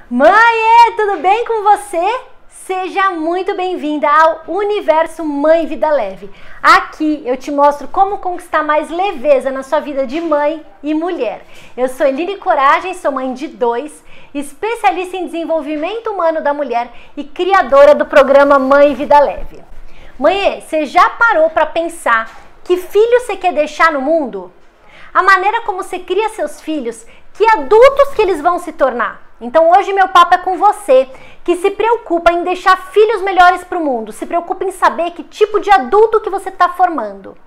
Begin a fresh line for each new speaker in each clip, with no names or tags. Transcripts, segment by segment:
Mãe, tudo bem com você? Seja muito bem-vinda ao Universo Mãe Vida Leve. Aqui eu te mostro como conquistar mais leveza na sua vida de mãe e mulher. Eu sou Eline Coragem, sou mãe de 2, especialista em desenvolvimento humano da mulher e criadora do programa Mãe Vida Leve. Mãe, você já parou para pensar que filho você quer deixar no mundo? A maneira como você cria seus filhos, que adultos que eles vão se tornar. Então hoje meu papo é com você, que se preocupa em deixar filhos melhores para o mundo, se preocupa em saber que tipo de adulto que você está formando.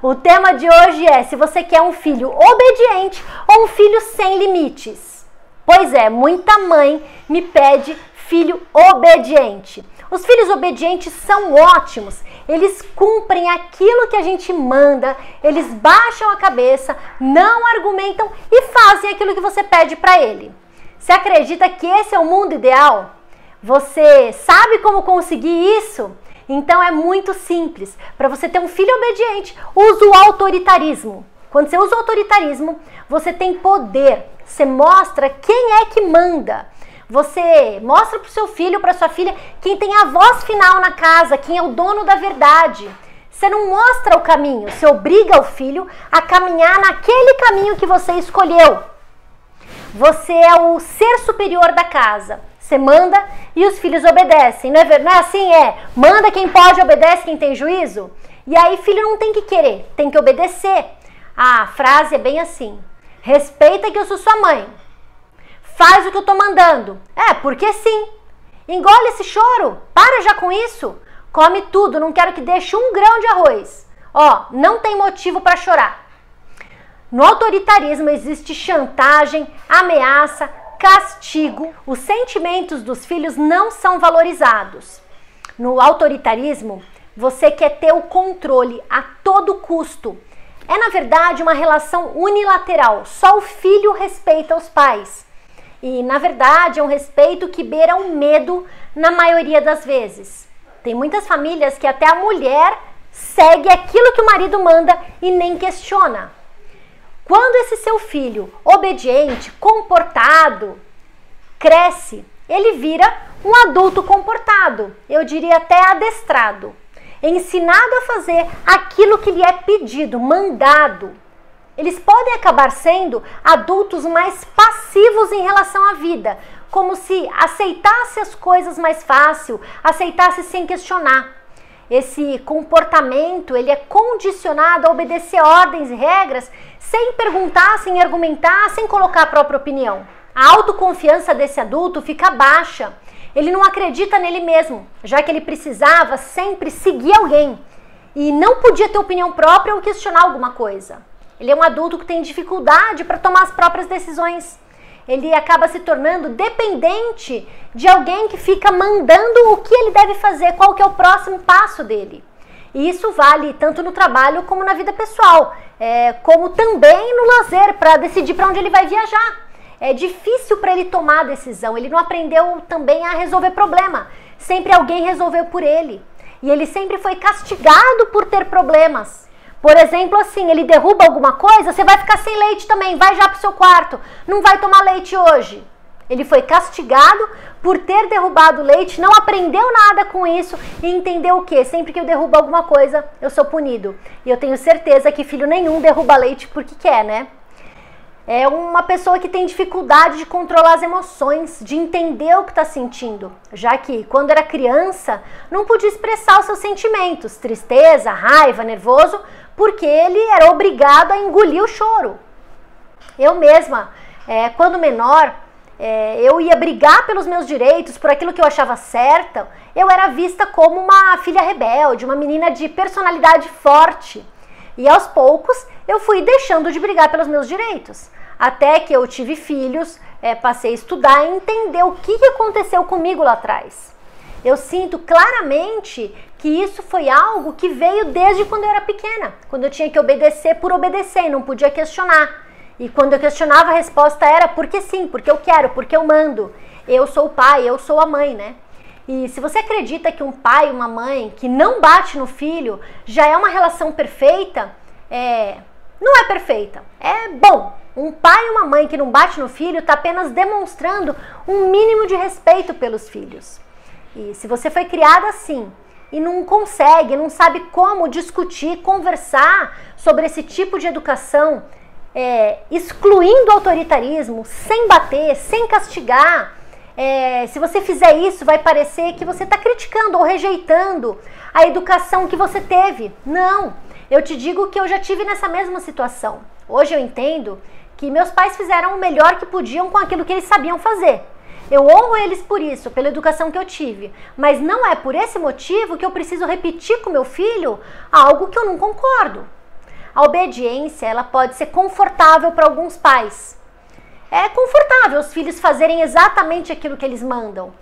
O tema de hoje é se você quer um filho obediente ou um filho sem limites. Pois é, muita mãe me pede filho obediente. Os filhos obedientes são ótimos, eles cumprem aquilo que a gente manda, eles baixam a cabeça, não argumentam e fazem aquilo que você pede para ele. Você acredita que esse é o mundo ideal? Você sabe como conseguir isso? Então é muito simples. Para você ter um filho obediente, use o autoritarismo. Quando você usa o autoritarismo, você tem poder. Você mostra quem é que manda. Você mostra para o seu filho, para sua filha, quem tem a voz final na casa, quem é o dono da verdade. Você não mostra o caminho, você obriga o filho a caminhar naquele caminho que você escolheu. Você é o ser superior da casa. Você manda e os filhos obedecem. Não é assim? Manda quem pode, obedece quem tem juízo. E aí filho não tem que querer, tem que obedecer. A frase é bem assim: respeita que eu sou sua mãe. Faz o que eu tô mandando. Porque sim. Engole esse choro. Para já com isso. Come tudo, não quero que deixe um grão de arroz. Não tem motivo para chorar. No autoritarismo existe chantagem, ameaça, castigo. Os sentimentos dos filhos não são valorizados. No autoritarismo, você quer ter o controle a todo custo. É, na verdade, uma relação unilateral. Só o filho respeita os pais. E, na verdade, é um respeito que beira o medo na maioria das vezes. Tem muitas famílias que até a mulher segue aquilo que o marido manda e nem questiona. Quando esse seu filho, obediente, comportado, cresce, ele vira um adulto comportado, eu diria até adestrado, ensinado a fazer aquilo que lhe é pedido, mandado. Eles podem acabar sendo adultos mais passivos em relação à vida, como se aceitasse as coisas mais fácil, aceitasse sem questionar. Esse comportamento, ele é condicionado a obedecer ordens e regras sem perguntar, sem argumentar, sem colocar a própria opinião. A autoconfiança desse adulto fica baixa. Ele não acredita nele mesmo, já que ele precisava sempre seguir alguém e não podia ter opinião própria ou questionar alguma coisa. Ele é um adulto que tem dificuldade para tomar as próprias decisões. Ele acaba se tornando dependente de alguém que fica mandando o que ele deve fazer, qual que é o próximo passo dele. E isso vale tanto no trabalho como na vida pessoal, como também no lazer, para decidir para onde ele vai viajar. É difícil para ele tomar a decisão, ele não aprendeu também a resolver problema. Sempre alguém resolveu por ele. E ele sempre foi castigado por ter problemas. Por exemplo, assim, ele derruba alguma coisa, você vai ficar sem leite também, vai já pro seu quarto, não vai tomar leite hoje. Ele foi castigado por ter derrubado o leite, não aprendeu nada com isso e entendeu o quê? Sempre que eu derrubo alguma coisa, eu sou punido. E eu tenho certeza que filho nenhum derruba leite porque quer, né? É uma pessoa que tem dificuldade de controlar as emoções, de entender o que está sentindo, já que quando era criança não podia expressar os seus sentimentos, tristeza, raiva, nervoso, porque ele era obrigado a engolir o choro. Eu mesma, quando menor, eu ia brigar pelos meus direitos, por aquilo que eu achava certo, eu era vista como uma filha rebelde, uma menina de personalidade forte. E aos poucos eu fui deixando de brigar pelos meus direitos. Até que eu tive filhos, passei a estudar e entender o que aconteceu comigo lá atrás. Eu sinto claramente que isso foi algo que veio desde quando eu era pequena, quando eu tinha que obedecer por obedecer e não podia questionar. E quando eu questionava, a resposta era porque sim, porque eu quero, porque eu mando. Eu sou o pai, eu sou a mãe, né? E se você acredita que um pai e uma mãe que não bate no filho já é uma relação perfeita, não é perfeita. É bom. Um pai e uma mãe que não bate no filho está apenas demonstrando um mínimo de respeito pelos filhos. E se você foi criada assim e não consegue, não sabe como discutir, conversar sobre esse tipo de educação, excluindo o autoritarismo, sem bater, sem castigar, se você fizer isso, vai parecer que você está criticando ou rejeitando a educação que você teve. Não, eu te digo que eu já tive nessa mesma situação. Hoje eu entendo que meus pais fizeram o melhor que podiam com aquilo que eles sabiam fazer. Eu honro eles por isso, pela educação que eu tive, mas não é por esse motivo que eu preciso repetir com meu filho algo que eu não concordo. A obediência, ela pode ser confortável para alguns pais. É confortável os filhos fazerem exatamente aquilo que eles mandam.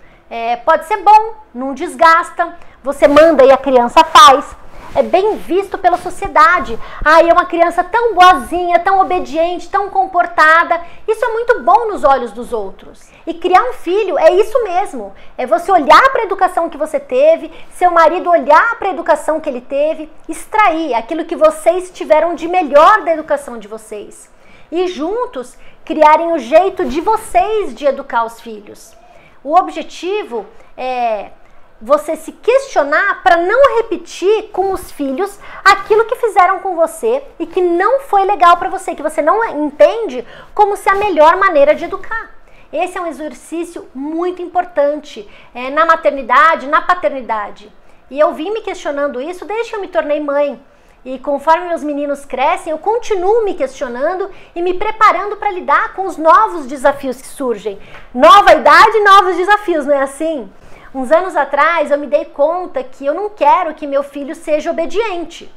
Pode ser bom, não desgasta, você manda e a criança faz. É bem visto pela sociedade. É uma criança tão boazinha, tão obediente, tão comportada. Isso é muito bom nos olhos dos outros. E criar um filho é isso mesmo. É você olhar para a educação que você teve, seu marido olhar para a educação que ele teve, extrair aquilo que vocês tiveram de melhor da educação de vocês. E juntos criarem o jeito de vocês de educar os filhos. O objetivo é você se questionar para não repetir com os filhos aquilo que fizeram com você e que não foi legal para você, que você não entende como ser a melhor maneira de educar. Esse é um exercício muito importante na maternidade, na paternidade. E eu vim me questionando isso desde que eu me tornei mãe. E conforme meus meninos crescem, eu continuo me questionando e me preparando para lidar com os novos desafios que surgem. Nova idade, novos desafios, não é assim? Uns anos atrás eu me dei conta que eu não quero que meu filho seja obediente.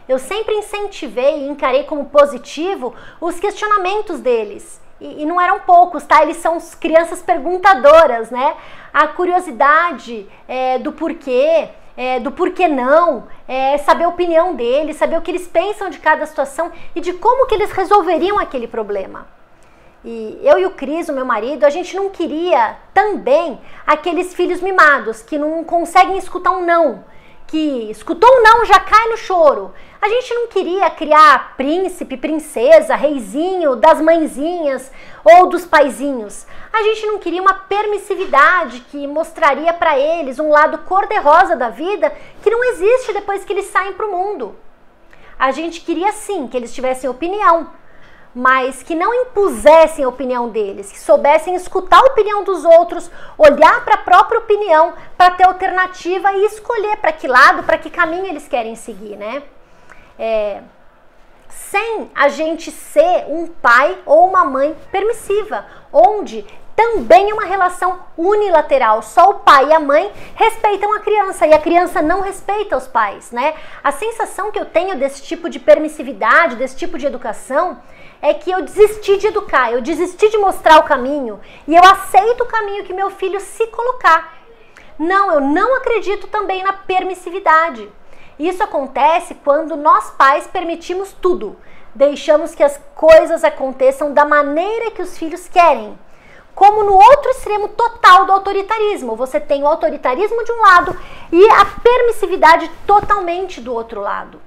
Eu sempre incentivei e encarei como positivo os questionamentos deles. E não eram poucos, tá? Eles são crianças perguntadoras, né? A curiosidade do porquê, do porquê não, saber a opinião deles, saber o que eles pensam de cada situação e de como que eles resolveriam aquele problema. E eu e o Cris, o meu marido, a gente não queria também aqueles filhos mimados que não conseguem escutar um não, que escutou um não já cai no choro. A gente não queria criar príncipe, princesa, reizinho das mãezinhas ou dos paizinhos. A gente não queria uma permissividade que mostraria para eles um lado cor-de-rosa da vida que não existe depois que eles saem para o mundo. A gente queria sim que eles tivessem opinião, mas que não impusessem a opinião deles, que soubessem escutar a opinião dos outros, olhar para a própria opinião para ter alternativa e escolher para que lado, para que caminho eles querem seguir, né? Sem a gente ser um pai ou uma mãe permissiva, onde também é uma relação unilateral, só o pai e a mãe respeitam a criança e a criança não respeita os pais, né? A sensação que eu tenho desse tipo de permissividade, desse tipo de educação, é que eu desisti de educar, eu desisti de mostrar o caminho e eu aceito o caminho que meu filho se colocar. Não, eu não acredito também na permissividade. Isso acontece quando nós pais permitimos tudo, deixamos que as coisas aconteçam da maneira que os filhos querem. Como no outro extremo total do autoritarismo, você tem o autoritarismo de um lado e a permissividade totalmente do outro lado.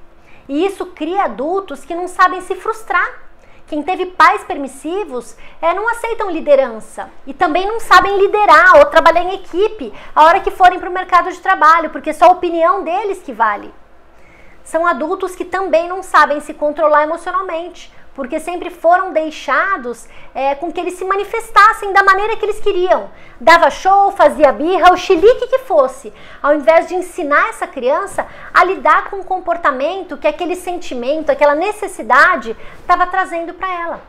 E isso cria adultos que não sabem se frustrar. Quem teve pais permissivos não aceitam liderança e também não sabem liderar ou trabalhar em equipe a hora que forem para o mercado de trabalho, porque só a opinião deles que vale. São adultos que também não sabem se controlar emocionalmente, porque sempre foram deixados com que eles se manifestassem da maneira que eles queriam. Dava show, fazia birra, o chilique que fosse, ao invés de ensinar essa criança a lidar com o comportamento que aquele sentimento, aquela necessidade estava trazendo para ela.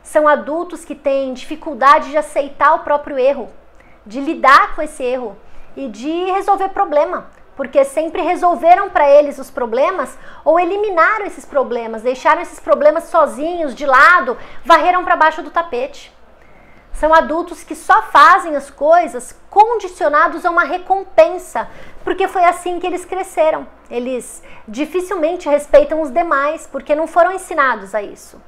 São adultos que têm dificuldade de aceitar o próprio erro, de lidar com esse erro e de resolver problema. Porque sempre resolveram para eles os problemas ou eliminaram esses problemas, deixaram esses problemas sozinhos, de lado, varreram para baixo do tapete. São adultos que só fazem as coisas condicionados a uma recompensa, porque foi assim que eles cresceram. Eles dificilmente respeitam os demais, porque não foram ensinados a isso.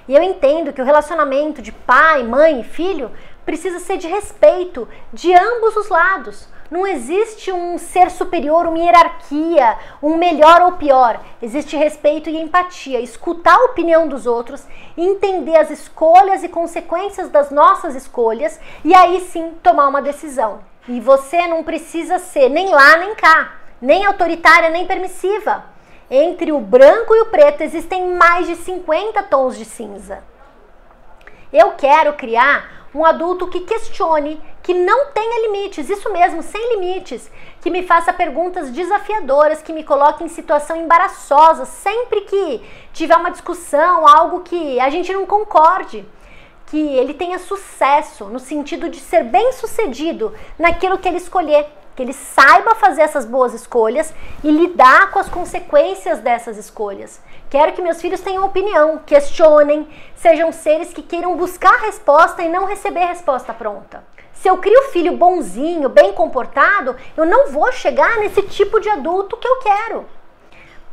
E eu entendo que o relacionamento de pai, mãe e filho precisa ser de respeito de ambos os lados. Não existe um ser superior, uma hierarquia, um melhor ou pior. Existe respeito e empatia, escutar a opinião dos outros, entender as escolhas e consequências das nossas escolhas e aí sim tomar uma decisão. E você não precisa ser nem lá nem cá, nem autoritária nem permissiva. Entre o branco e o preto existem mais de 50 tons de cinza. Eu quero criar um adulto que questione, que não tenha limites, isso mesmo, sem limites, que me faça perguntas desafiadoras, que me coloque em situação embaraçosa, sempre que tiver uma discussão, algo que a gente não concorde, que ele tenha sucesso, no sentido de ser bem-sucedido naquilo que ele escolher, que ele saiba fazer essas boas escolhas e lidar com as consequências dessas escolhas. Quero que meus filhos tenham opinião, questionem, sejam seres que queiram buscar resposta e não receber resposta pronta. Se eu crio filho bonzinho, bem comportado, eu não vou chegar nesse tipo de adulto que eu quero.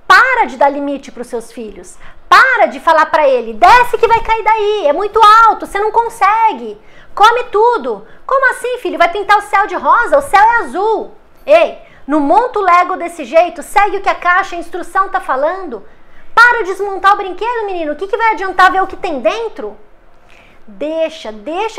Para de dar limite para os seus filhos. Para de falar para ele, desce que vai cair daí, é muito alto, você não consegue. Come tudo. Como assim, filho? Vai pintar o céu de rosa? O céu é azul. Ei, não monta o Lego desse jeito, segue o que a caixa, a instrução tá falando. Para de desmontar o brinquedo, menino. O que vai adiantar ver o que tem dentro? Deixa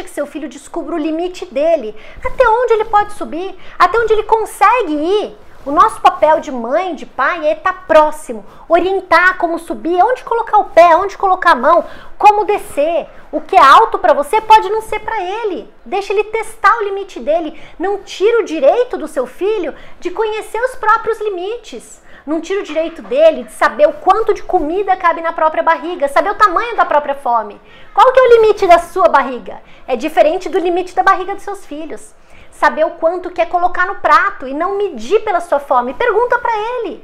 que seu filho descubra o limite dele. Até onde ele pode subir, até onde ele consegue ir. O nosso papel de mãe, de pai, é estar próximo, orientar como subir, onde colocar o pé, onde colocar a mão, como descer. O que é alto para você pode não ser para ele. Deixa ele testar o limite dele. Não tira o direito do seu filho de conhecer os próprios limites. Não tira o direito dele de saber o quanto de comida cabe na própria barriga, saber o tamanho da própria fome. Qual que é o limite da sua barriga? É diferente do limite da barriga dos seus filhos. Saber o quanto quer colocar no prato e não medir pela sua fome. Pergunta para ele.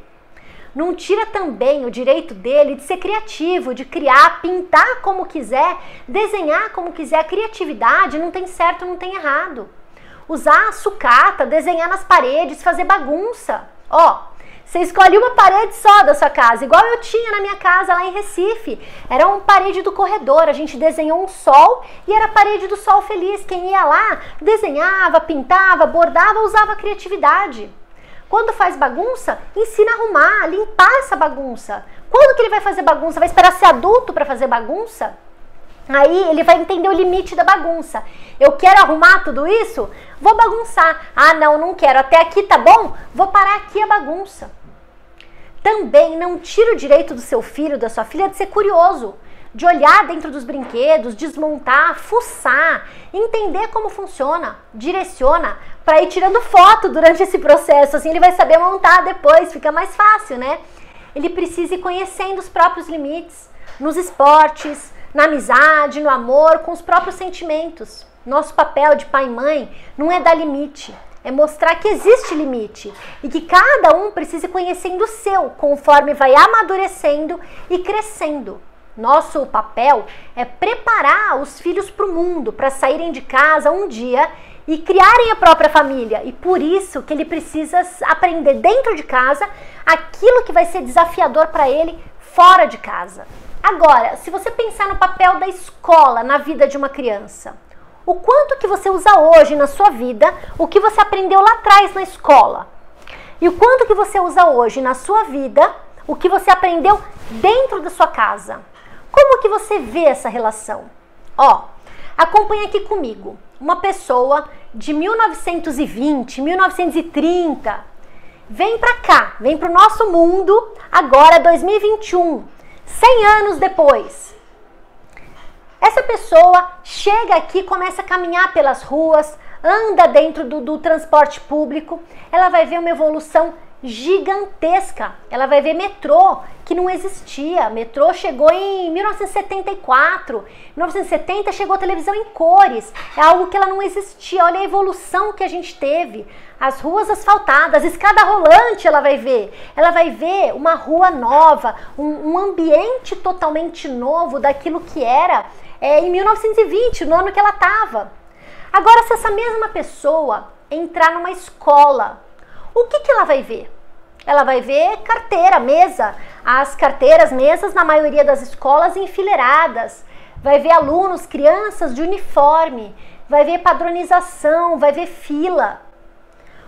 Não tira também o direito dele de ser criativo, de criar, pintar como quiser, desenhar como quiser. A criatividade não tem certo, não tem errado. Usar a sucata, desenhar nas paredes, fazer bagunça. Ó, você escolhe uma parede só da sua casa, igual eu tinha na minha casa lá em Recife. Era uma parede do corredor, a gente desenhou um sol e era a parede do sol feliz. Quem ia lá desenhava, pintava, bordava, usava a criatividade. Quando faz bagunça, ensina a arrumar, a limpar essa bagunça. Quando que ele vai fazer bagunça? Vai esperar ser adulto para fazer bagunça? Aí ele vai entender o limite da bagunça. Eu quero arrumar tudo isso? Vou bagunçar. Ah, não quero. Até aqui tá bom? Vou parar aqui a bagunça. Também não tira o direito do seu filho, da sua filha, de ser curioso, de olhar dentro dos brinquedos, desmontar, fuçar, entender como funciona, direciona para ir tirando foto durante esse processo, assim ele vai saber montar depois, fica mais fácil, né? Ele precisa ir conhecendo os próprios limites, nos esportes, na amizade, no amor, com os próprios sentimentos. Nosso papel de pai e mãe não é dar limite, é mostrar que existe limite e que cada um precisa ir conhecendo o seu, conforme vai amadurecendo e crescendo. Nosso papel é preparar os filhos para o mundo, para saírem de casa um dia e criarem a própria família. E por isso que ele precisa aprender dentro de casa aquilo que vai ser desafiador para ele fora de casa. Agora, se você pensar no papel da escola na vida de uma criança, o quanto que você usa hoje na sua vida, o que você aprendeu lá atrás na escola, e o quanto que você usa hoje na sua vida, o que você aprendeu dentro da sua casa. Como que você vê essa relação? Ó, acompanha aqui comigo. Uma pessoa de 1920, 1930, vem pra cá, vem pro nosso mundo, agora 2021, 100 anos depois. Essa pessoa chega aqui, começa a caminhar pelas ruas, anda dentro do transporte público, ela vai ver uma evolução gigantesca. Ela vai ver metrô, que não existia. Metrô chegou em 1974. Em 1970 chegou a televisão em cores. É algo que ela não existia. Olha a evolução que a gente teve. As ruas asfaltadas, escada rolante ela vai ver. Ela vai ver uma rua nova, um ambiente totalmente novo daquilo que era em 1920, no ano que ela estava. Agora, se essa mesma pessoa entrar numa escola, o que ela vai ver? Ela vai ver carteira, mesa, as carteiras, mesas na maioria das escolas enfileiradas, vai ver alunos, crianças de uniforme, vai ver padronização, vai ver fila.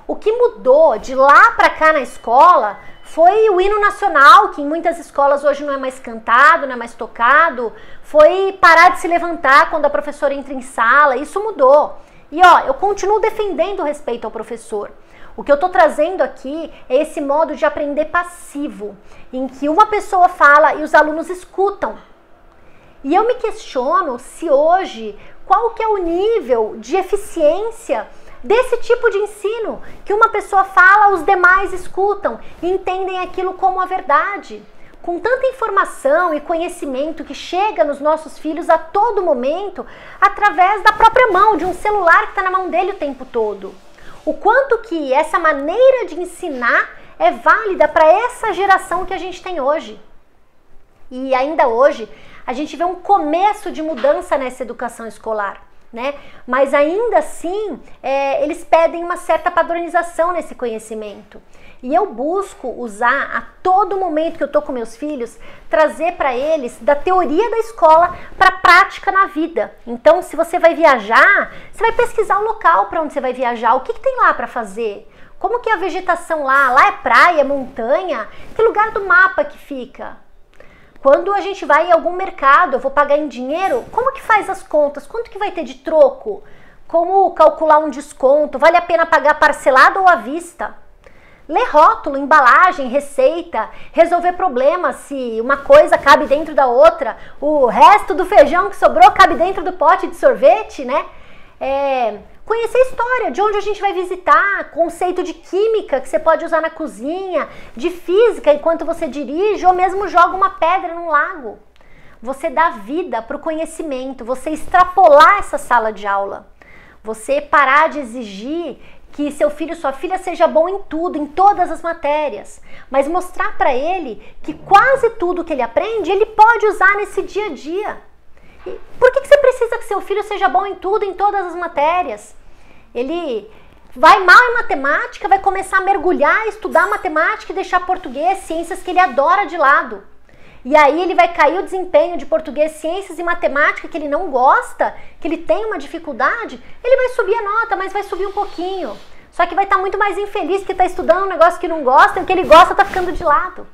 O que mudou de lá para cá na escola foi o hino nacional, que em muitas escolas hoje não é mais cantado, não é mais tocado, foi parar de se levantar quando a professora entra em sala, isso mudou. E ó, eu continuo defendendo o respeito ao professor. O que eu estou trazendo aqui é esse modo de aprender passivo, em que uma pessoa fala e os alunos escutam. E eu me questiono se hoje, qual que é o nível de eficiência desse tipo de ensino, que uma pessoa fala, os demais escutam e entendem aquilo como a verdade. Com tanta informação e conhecimento que chega nos nossos filhos a todo momento, através da própria mão, de um celular que está na mão dele o tempo todo. O quanto que essa maneira de ensinar é válida para essa geração que a gente tem hoje. E ainda hoje, a gente vê um começo de mudança nessa educação escolar, né? Mas ainda assim, eles pedem uma certa padronização nesse conhecimento. E eu busco usar a todo momento que eu tô com meus filhos, trazer para eles da teoria da escola para a prática na vida. Então, se você vai viajar, você vai pesquisar o local para onde você vai viajar, o que tem lá para fazer, como que é a vegetação lá, lá é praia, é montanha, que lugar do mapa que fica. Quando a gente vai em algum mercado, eu vou pagar em dinheiro, como que faz as contas? Quanto que vai ter de troco? Como calcular um desconto? Vale a pena pagar parcelado ou à vista? Ler rótulo, embalagem, receita, resolver problemas, se uma coisa cabe dentro da outra, o resto do feijão que sobrou cabe dentro do pote de sorvete, né? Conhecer a história, de onde a gente vai visitar, conceito de química que você pode usar na cozinha, de física enquanto você dirige ou mesmo joga uma pedra num lago. Você dá vida para o conhecimento, você extrapolar essa sala de aula, você parar de exigir que seu filho, sua filha seja bom em tudo, em todas as matérias, mas mostrar para ele que quase tudo que ele aprende, ele pode usar nesse dia a dia. E por que você precisa que seu filho seja bom em tudo, em todas as matérias? Ele vai mal em matemática, vai começar a mergulhar, estudar matemática e deixar português, ciências que ele adora de lado. E aí ele vai cair o desempenho de português, ciências e matemática que ele não gosta, que ele tem uma dificuldade, ele vai subir a nota, mas vai subir um pouquinho. Só que vai estar muito mais infeliz porque está estudando um negócio que não gosta e o que ele gosta está ficando de lado.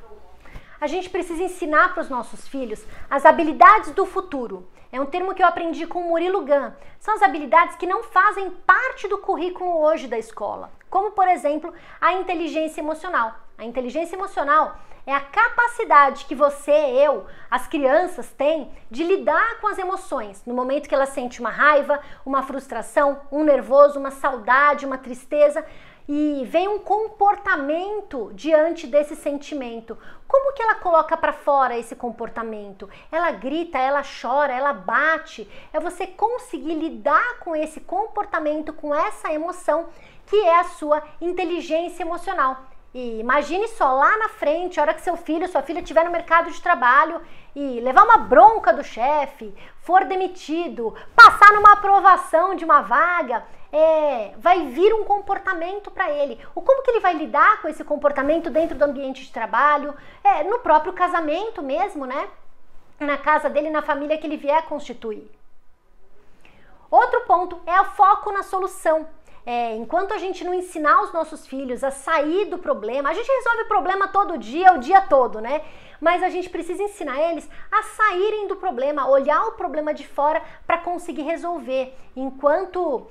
A gente precisa ensinar para os nossos filhos as habilidades do futuro. É um termo que eu aprendi com o Murilo Gun. São as habilidades que não fazem parte do currículo hoje da escola. Como, por exemplo, a inteligência emocional. A inteligência emocional é a capacidade que você, eu, as crianças têm de lidar com as emoções. No momento que ela sente uma raiva, uma frustração, um nervoso, uma saudade, uma tristeza, e vem um comportamento diante desse sentimento. Como que ela coloca para fora esse comportamento? Ela grita, ela chora, ela bate. É você conseguir lidar com esse comportamento, com essa emoção, que é a sua inteligência emocional. E imagine só lá na frente, a hora que seu filho, sua filha estiver no mercado de trabalho e levar uma bronca do chefe, for demitido, passar numa aprovação de uma vaga, vai vir um comportamento para ele. Como que ele vai lidar com esse comportamento dentro do ambiente de trabalho, no próprio casamento mesmo, né? Na casa dele, na família que ele vier a constituir. Outro ponto é o foco na solução. Enquanto a gente não ensinar os nossos filhos a sair do problema, a gente resolve o problema todo dia, o dia todo, né? Mas a gente precisa ensinar eles a saírem do problema, olhar o problema de fora para conseguir resolver. Enquanto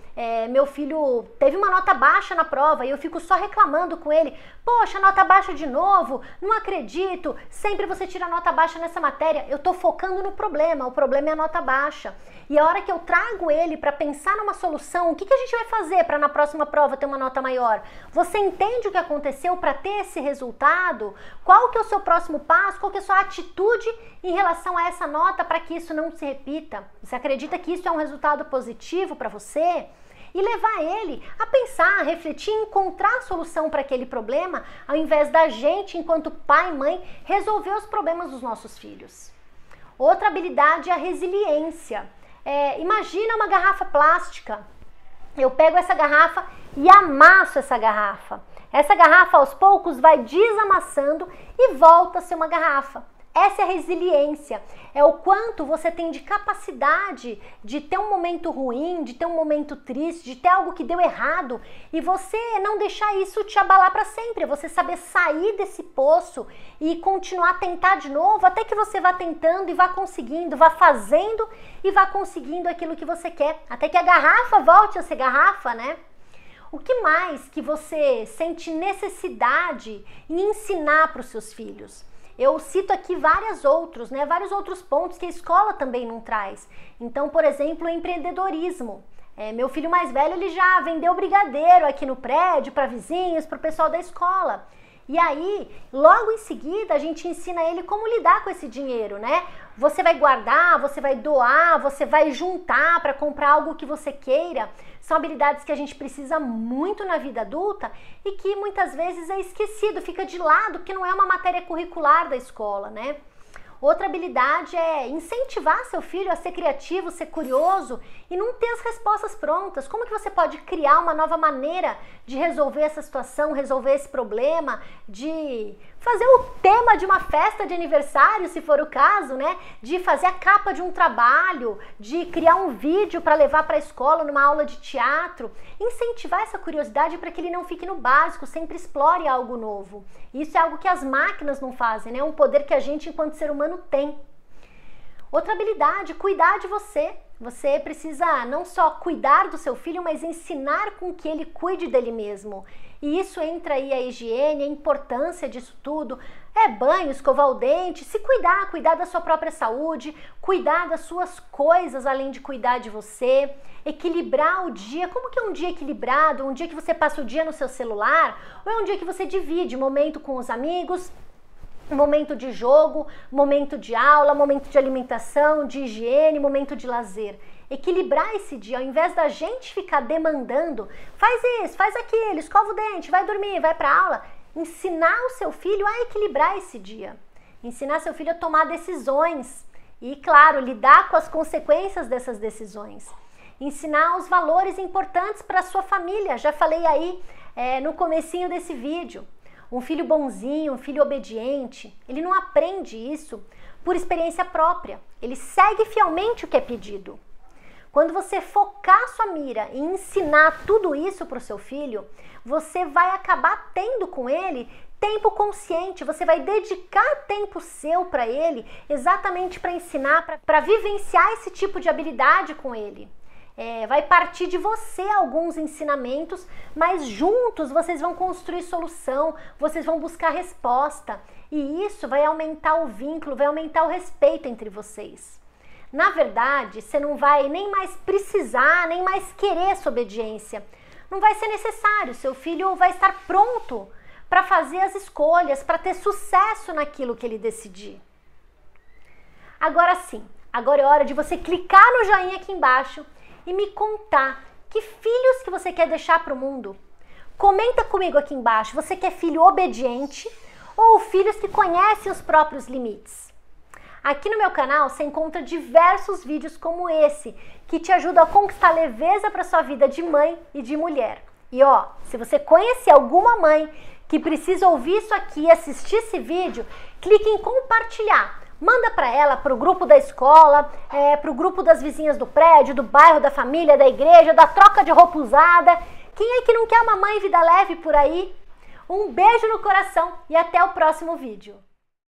meu filho teve uma nota baixa na prova e eu fico só reclamando com ele, poxa, nota baixa de novo, não acredito, sempre você tira nota baixa nessa matéria. Eu tô focando no problema, o problema é a nota baixa. E a hora que eu trago ele para pensar numa solução, o que a gente vai fazer para na próxima prova ter uma nota maior? Você entende o que aconteceu para ter esse resultado? Qual que é o seu próximo passo? Qual que é a sua atitude em relação a essa nota para que isso não se repita? Você acredita que isso é um resultado positivo para você? E levar ele a pensar, a refletir, encontrar a solução para aquele problema, ao invés da gente, enquanto pai e mãe, resolver os problemas dos nossos filhos. Outra habilidade é a resiliência. Imagina uma garrafa plástica. Eu pego essa garrafa e amasso essa garrafa. Essa garrafa aos poucos vai desamassando e volta a ser uma garrafa. Essa é a resiliência, é o quanto você tem de capacidade de ter um momento ruim, de ter um momento triste, de ter algo que deu errado e você não deixar isso te abalar para sempre, você saber sair desse poço e continuar a tentar de novo até que você vá tentando e vá conseguindo, vá fazendo e vá conseguindo aquilo que você quer, até que a garrafa volte a ser garrafa, né? O que mais que você sente necessidade em ensinar para os seus filhos? Eu cito aqui vários outros pontos que a escola também não traz. Então, por exemplo, o empreendedorismo. Meu filho mais velho, ele já vendeu brigadeiro aqui no prédio, para vizinhos, para o pessoal da escola. E aí, logo em seguida, a gente ensina ele como lidar com esse dinheiro, né? Você vai guardar, você vai doar, você vai juntar para comprar algo que você queira. São habilidades que a gente precisa muito na vida adulta e que muitas vezes é esquecido, fica de lado, porque não é uma matéria curricular da escola, né? Outra habilidade é incentivar seu filho a ser criativo, ser curioso e não ter as respostas prontas. Como que você pode criar uma nova maneira de resolver essa situação, resolver esse problema, de fazer o tema de uma festa de aniversário, se for o caso, né? De fazer a capa de um trabalho, de criar um vídeo para levar para a escola numa aula de teatro. Incentivar essa curiosidade para que ele não fique no básico, sempre explore algo novo. Isso é algo que as máquinas não fazem, né? É um poder que a gente, enquanto ser humano, tem. Outra habilidade, cuidar de você. Você precisa não só cuidar do seu filho, mas ensinar com que ele cuide dele mesmo. E isso entra aí a higiene, a importância disso tudo. Banho, escovar o dente, se cuidar, cuidar da sua própria saúde, cuidar das suas coisas além de cuidar de você, equilibrar o dia. Como que é um dia equilibrado? Um dia que você passa o dia no seu celular? Ou é um dia que você divide momento com os amigos, momento de jogo, momento de aula, momento de alimentação, de higiene, momento de lazer? Equilibrar esse dia, ao invés da gente ficar demandando, faz isso, faz aquilo, escova o dente, vai dormir, vai para aula. Ensinar o seu filho a equilibrar esse dia. Ensinar seu filho a tomar decisões e, claro, lidar com as consequências dessas decisões. Ensinar os valores importantes para a sua família. Já falei aí no comecinho desse vídeo. Um filho bonzinho, um filho obediente, ele não aprende isso por experiência própria. Ele segue fielmente o que é pedido. Quando você focar sua mira em ensinar tudo isso para o seu filho, você vai acabar tendo com ele tempo consciente, você vai dedicar tempo seu para ele, exatamente para ensinar, para vivenciar esse tipo de habilidade com ele. Vai partir de você alguns ensinamentos, mas juntos vocês vão construir solução, vocês vão buscar resposta. E isso vai aumentar o vínculo, vai aumentar o respeito entre vocês. Na verdade, você não vai nem mais precisar, nem mais querer essa obediência. Não vai ser necessário, seu filho vai estar pronto para fazer as escolhas, para ter sucesso naquilo que ele decidir. Agora sim, agora é hora de você clicar no joinha aqui embaixo e me contar que filhos que você quer deixar para o mundo. Comenta comigo aqui embaixo, você quer filho obediente ou filhos que conhecem os próprios limites? Aqui no meu canal você encontra diversos vídeos como esse, que te ajudam a conquistar leveza para sua vida de mãe e de mulher. E se você conhecer alguma mãe que precisa ouvir isso aqui e assistir esse vídeo, clique em compartilhar. Manda para ela, para o grupo da escola, para o grupo das vizinhas do prédio, do bairro, da família, da igreja, da troca de roupa usada. Quem é que não quer uma mãe vida leve por aí? Um beijo no coração e até o próximo vídeo.